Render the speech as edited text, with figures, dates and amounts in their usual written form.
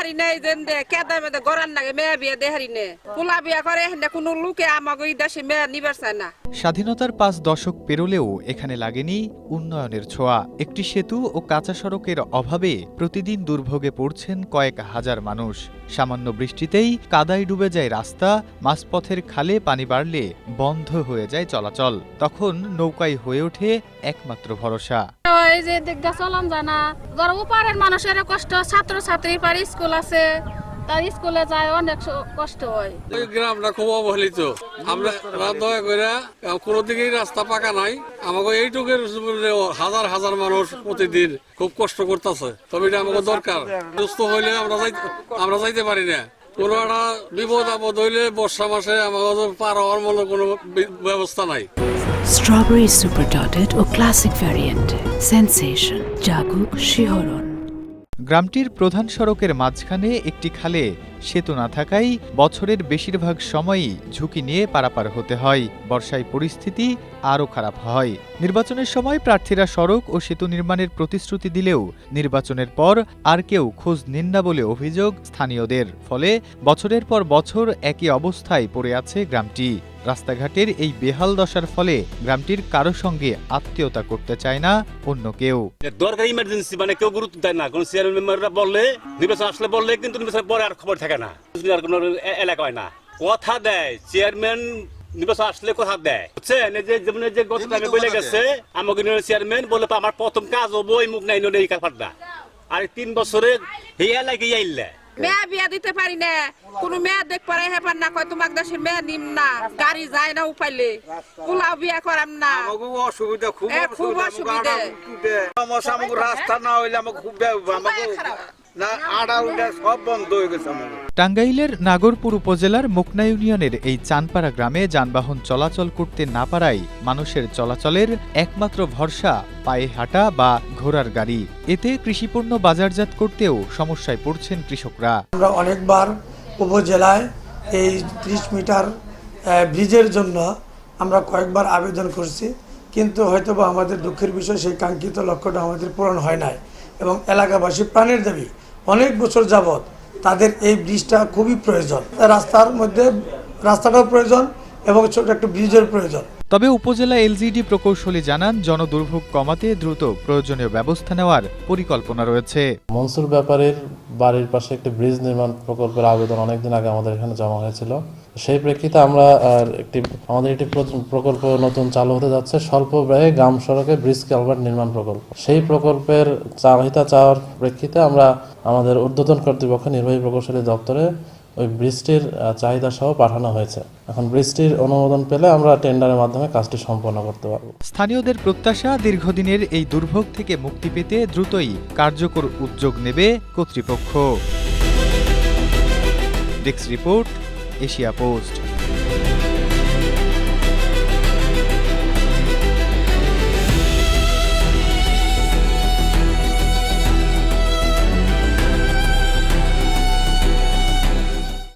হারি নেই যে কেদা মেদে গড়ার নাগে মেয়ে বিয়ে দে হারি নে পোলা বিয়া করে হেনে কোনো লোকে আমাকে এই দেশে মেয়ে নিবার চায় না। স্বাধীনতার ৫ দশক পেরোলেও এখানে লাগেনি উন্নয়নের ছোঁয়া। একটি সেতু ও কাঁচা সড়কের অভাবে প্রতিদিন দুর্ভোগে পড়ছেন কয়েক হাজার মানুষ। সামান্য বৃষ্টিতেই কাদায় ডুবে যায় রাস্তা, মাঝপথের খালে পানি বাড়লে বন্ধ হয়ে যায় চলাচল। তখন নৌকায় হয়ে ওঠে একমাত্র ভরসা। এই যে দিকটা চলান জানা ধর উপারের মানুষের কষ্ট, ছাত্র ছাত্রী পারে স্কুল আছে, তার স্কুলে যায় অনেক কষ্ট হয়। ওই গ্রামটা খুব অবহেলিত। আমরা দয়া করে কোনো দিকেই রাস্তা পাকা নাই, আমাকে এইটুকের হাজার হাজার মানুষ প্রতিদিন খুব কষ্ট করতেছে। তবে এটা আমাকে দরকার। সুস্থ হইলে আমরা যাইতে পারি না। কোনো একটা বিপদ আপদ হইলে বর্ষা মাসে আমাকে পার হওয়ার মতো কোনো ব্যবস্থা নাই। স্ট্রবেরি সুপার ডটেড ও ক্লাসিক ভ্যারিয়েন্টে সেন্সেশন জাগুক শিহরণ। গ্রামটির প্রধান সড়কের মাঝখানে একটি খালে সেতু না থাকায় বছরের বেশিরভাগ সময়ই ঝুঁকি নিয়ে পারাপার হতে হয়। বর্ষায় পরিস্থিতি আরও খারাপ হয়। নির্বাচনের সময় প্রার্থীরা সড়ক ও সেতু নির্মাণের প্রতিশ্রুতি দিলেও নির্বাচনের পর আর কেউ খোঁজ নেন না বলে অভিযোগ স্থানীয়দের। ফলে বছরের পর বছর একই অবস্থায় পড়ে আছে গ্রামটি। রাস্তাঘাটের এই বেহাল দশার ফলে গ্রামটির কারো সঙ্গে আত্মীয়তা করতে চায় না অন্য কেউ। দরকারি ইমার্জেন্সি মানে কেউ গুরুত্ব দেয় না। কোন চেয়ারম্যান মেম্বাররা বললে নির্বাচন আসলে বললে কিন্তু নির্বাচনের পরে আর খবর থাকে না, আর কোনো এলাকা হয় না। কথা দেয় চেয়ারম্যান, নির্বাচন আসলে কথা দেয় বুঝছেন। যেমন যে গত টাইমে বলে গেছে আমাকে চেয়ারম্যান বলে আমার প্রথম কাজ হবো এই মুখ নাই এই কারপারটা, আর 3 বছরে এই এলাকায় আইলে মেয়ে বিয়া দিতে পারি না, কোনো মেয়ে দেখ পারে হেপার না কয় তোমাকে দেশের মেয়ে নিম না, গাড়ি যায় না উপাইলে পোলাও বিয়া করাম না। অসুবিধা খুব অসুবিধা। রাস্তা না হইলে আমাকে খুব সব বন্ধ হয়ে গেছে। টাঙ্গাইলের নাগরপুর উপজেলার মোকনা ইউনিয়নের এই চানপাড়া গ্রামে যানবাহন চলাচল করতে না পারায় মানুষের চলাচলের একমাত্র ভরসা পায়ে হাঁটা বা ঘোড়ার গাড়ি। এতে কৃষিপণ্য বাজারজাত করতেও সমস্যায় পড়ছেন কৃষকরা। আমরা অনেকবার উপজেলায় এই 30 মিটার ব্রিজের জন্য আমরা কয়েকবার আবেদন করছি, কিন্তু হয়তোবা আমাদের দুঃখের বিষয় সেই কাঙ্ক্ষিত লক্ষ্যটা আমাদের পূরণ হয় নাই। এবং এলাকাবাসী প্রাণের দাবি অনেক বছর যাবৎ তাদের এই ব্রিজটা খুবই প্রয়োজন। রাস্তার মধ্যে রাস্তাটাও প্রয়োজন এবং ছোট একটা ব্রিজের প্রয়োজন। তবে উপজেলা এলজিডি প্রকৌশলী জানান জনদুর্ভোগ কমাতে দ্রুত প্রয়োজনীয় ব্যবস্থা নেওয়ার পরিকল্পনা রয়েছে। মনসুর ব্যাপারীর বাড়ির পাশে একটি ব্রিজ নির্মাণ প্রকল্পের আবেদন অনেকদিন আগে আমাদের এখানে জমা হয়েছিল। সেই প্রেক্ষিতে আমরা আমাদের একটি প্রকল্প নতুন চালু হতে যাচ্ছে, স্বল্প ব্যয়ে গ্রাম সড়কে ব্রিজ কালভার্ট নির্মাণ প্রকল্প। সেই প্রকল্পের চাহিদা চাওয়ার প্রেক্ষিতে আমরা আমাদের ঊর্ধ্বতন কর্তৃপক্ষ নির্বাহী প্রকৌশলী দপ্তরে ওই ব্রিজটির চাহিদা সহ পাঠানো হয়েছে। এখন ব্রিজটির অনুমোদন পেলে আমরা টেন্ডারের মাধ্যমে কাজটি সম্পন্ন করতে পারব। স্থানীয়দের প্রত্যাশা দীর্ঘদিনের এই দুর্ভোগ থেকে মুক্তি পেতে দ্রুতই কার্যকর উদ্যোগ নেবে কর্তৃপক্ষ। Desk report, Asia post.